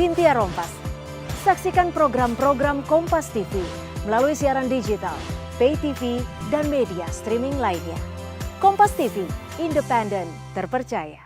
Cynthia Rompas. Saksikan program-program Kompas TV melalui siaran digital, pay TV, dan media streaming lainnya. Kompas TV, independen, terpercaya.